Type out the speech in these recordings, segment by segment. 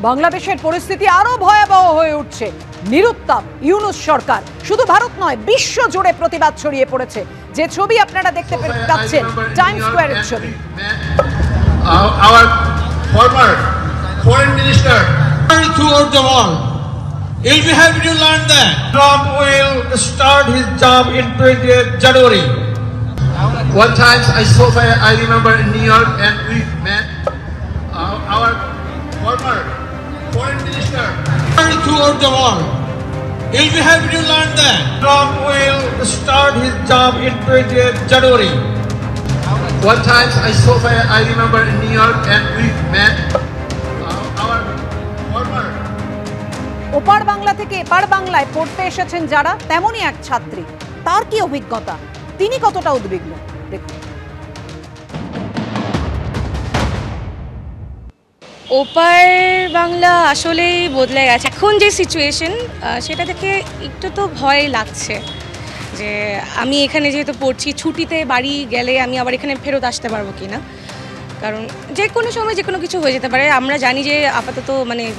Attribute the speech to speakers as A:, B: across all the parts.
A: বাংলাদেশের পরিস্থিতি আরো ভয়াবহ হয়ে উঠছে। নিরুত্তাপ ইউনূস সরকার। শুধু ভারত নয়, বিশ্ব জুড়ে প্রতিবাদ ছড়িয়ে পড়েছে। যে ছবি আপনারা দেখতে পাচ্ছেন টাইমস স্কয়ারের ছবি।
B: Our former foreign minister
C: throughout the world. You'll be happy to learn that
B: Trump will start his job in 20th January. One time I remember in New York and we met our former foreign minister
C: throughout the world. You'll be happy to learn that
B: Trump will start his job in 20th January. One time I remember in New York and we met our former.
A: ওপার বাংলা থেকে এপার বাংলায় পড়তে এসেছেন যারা, তেমনই এক ছাত্রী। তার কি অভিজ্ঞতা, তিনি কতটা উদ্বিগ্ন দেখুন।
D: ওপার বাংলা আসলেই বদলে গেছে। এখন যে সিচুয়েশন সেটা দেখে একটু তো ভয় লাগছে যে আমি এখানে যেহেতু পড়ছি, ছুটিতে বাড়ি গেলে আমি আবার এখানে ফেরত আসতে পারবো কি না, কারণ যে কোনো সময় যে কোনো কিছু হয়ে যেতে পারে। আমরা জানি যে আপাতত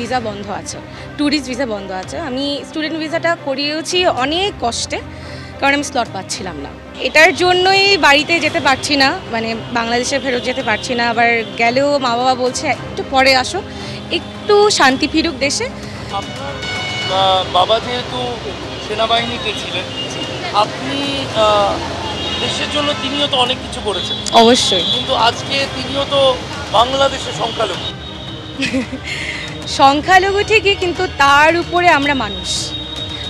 D: ভিসা বন্ধ আছে, ট্যুরিস্ট ভিসা বন্ধ আছে। আমি স্টুডেন্ট ভিসাটা করিয়েছি অনেক কষ্টে, কারণ আমি স্লট পাচ্ছিলাম না। এটার জন্যই বাড়িতে যেতে পারছি না, বাংলাদেশে ফেরত যেতে পারছি না। আবার গেলেও মা বাবা বলছে একটু পরে আসো, একটু শান্তি ফিরুক দেশে।
E: আপনার বাবা যেহেতু সেনাবাহিনীতে ছিলেন, আপনি দেশের জন্য তিনিও তো অনেক কিছু করেছেন
D: অবশ্যই,
E: কিন্তু আজকে তিনিও তো বাংলাদেশের সংখ্যালঘু।
D: সংখ্যালঘু ঠিকই, কিন্তু তার উপরে আমরা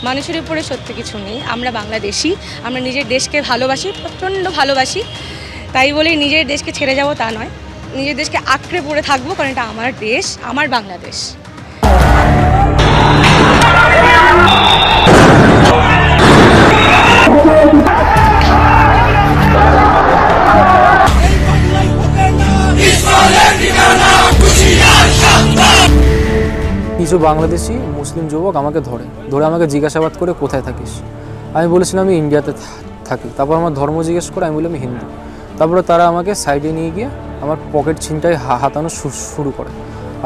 D: মানুষের উপরে সত্যি কিছু নেই। আমরা বাংলাদেশি, আমরা নিজের দেশকে ভালোবাসি, প্রচণ্ড ভালোবাসি। তাই বলে নিজের দেশকে ছেড়ে যাব তা নয়, নিজের দেশকে আঁকড়ে পড়ে থাকবো, কারণ এটা আমার দেশ, আমার বাংলাদেশ।
F: কিছু বাংলাদেশি মুসলিম যুবক আমাকে ধরে আমাকে জিজ্ঞাসাবাদ করে কোথায় থাকিস। আমি বলেছিলাম আমি ইন্ডিয়াতে থাকি। তারপর আমার ধর্ম জিজ্ঞেস করে, আমি বললাম আমি হিন্দু। তারপরে তারা আমাকে সাইডে নিয়ে গিয়ে আমার পকেট ছিনটাই হাতানো শুরু করে।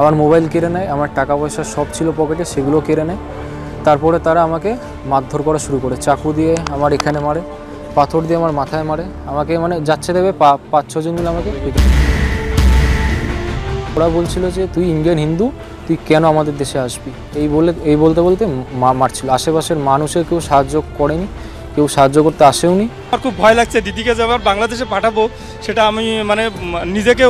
F: আমার মোবাইল কেড়ে নেয়, আমার টাকা পয়সা সব ছিল পকেটে, সেগুলো কেড়ে নেয়। তারপরে তারা আমাকে মারধর করা শুরু করে, চাকু দিয়ে আমার এখানে মারে, পাথর দিয়ে আমার মাথায় মারে, আমাকে যাচ্ছে দেবে 5-6 জন মিলে আমাকে পিটে। ওরা বলছিল যে তুই ইন্ডিয়ান হিন্দু, তুই কেন আমাদের দেশে আসবি, এই বলতে বলতে মারছিল। আশেপাশের মানুষের কেউ সাহায্য করেনি, কেউ সাহায্য করতে আসেওনি।
G: আমার খুব ভয় লাগছে, দিদিকে যে আবার বাংলাদেশে পাঠাবো, সেটা আমি নিজেকে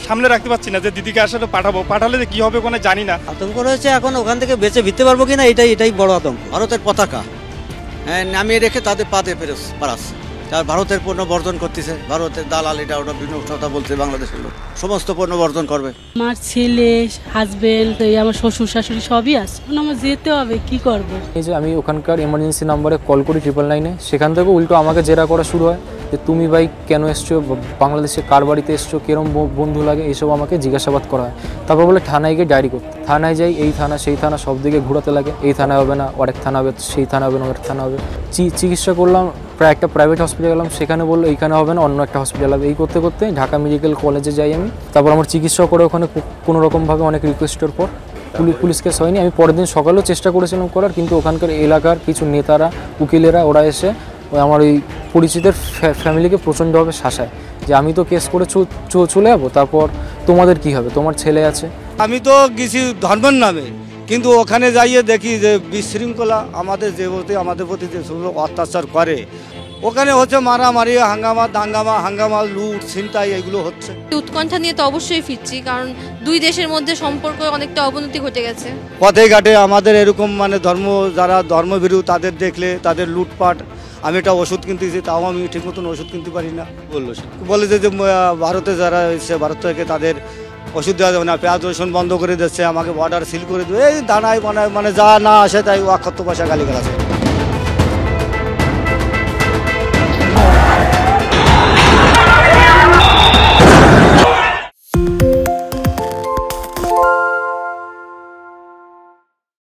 G: সামনে রাখতে পারছি না যে দিদিকে আসলে পাঠালে যে কী হবে ওখানে জানি না।
H: আতঙ্ক রয়েছে, এখন ওখান থেকে বেঁচে ফিরতে পারবো কিনা এটাই বড় আতঙ্ক। ভারতের পতাকা নামিয়ে রেখে তাদের পাতে পারাচ্ছে, তার ভারতের পণ্য বর্জন করতেছে। ভারতের দালাল এটা ওটা বিভিন্ন কথা বলছে, বাংলাদেশের লোক সমস্ত পণ্য বর্জন করবে।
I: আমার ছেলে, হাজবেন্ড, আমার শ্বশুর শাশুড়ি সবই আছে, আমার যেতে হবে, কি করবো।
F: এই যে আমি ওখানকার এমার্জেন্সি নাম্বারে কল করি 999-এ, সেখান থেকে উল্টো আমাকে জেরা করা শুরু হয় যে তুমি ভাই কেন এসছো, বাংলাদেশে কার বাড়িতে এসছো, কিরম বন্ধু লাগে, এইসব আমাকে জিজ্ঞাসাবাদ করা হয়। তারপর বলে থানায় গিয়ে ডায়েরি করতে। থানায় যাই, এই থানা সেই থানা সব দিকে ঘোরাতে লাগে। এই থানা হবে না, আরেক থানা হবে, সেই থানা হবে না, আরেক থানা হবে। চিকিৎসা করলাম, প্রায় একটা প্রাইভেট হসপিটাল গেলাম, সেখানে বললো এইখানে হবে না, অন্য একটা হসপিটাল হবে। এই করতে করতে ঢাকা মেডিকেল কলেজে যাই আমি। তারপর আমার চিকিৎসা করে ওখানে কোনোরকমভাবে অনেক রিকোয়েস্টের পর পুলিশ কেস হয়নি। আমি পরের দিন সকালেও চেষ্টা করেছিলাম করার, কিন্তু ওখানকার এলাকার কিছু নেতারা, উকিলেরা, ওরা এসে আমার ওই পরিচিতের ফ্যামিলিকে প্রচণ্ডভাবে শাসায় যে আমি তো কেস করে চলে যাবো, তারপর তোমাদের কি হবে, তোমার ছেলে আছে।
G: আমি তো গেছি ধর্মের নামে, কিন্তু ওখানে যাইয়ে দেখি যে বিশৃঙ্খলা আমাদের প্রতি যে অত্যাচার করে, ওখানে হচ্ছে মারামারি, হাঙ্গামা, লুট, ছিনতাই, এগুলো হচ্ছে।
J: উৎকণ্ঠা নিয়ে তো অবশ্যই ফিরছি, কারণ দুই দেশের মধ্যে সম্পর্ক অনেকটা অবনতি ঘটে গেছে।
G: পথে ঘাটে আমাদের এরকম যারা ধর্মভীরু তাদের দেখলে তাদের লুটপাট। আমি একটা ওষুধ কিনতেছি, তাও আমি ঠিক মতন ওষুধ কিনতে পারি না। বলে যে ভারতে যারা এসে ভারত থেকে তাদের ওষুধ দেওয়া যাবে না, পেঁয়াজ রসুন বন্ধ করে দিচ্ছে, আমাকে বর্ডার সিল করে দেবে, এই দানায় বানায় যা না আসে তাই অক্ষত পয়সা গালিগালাজ।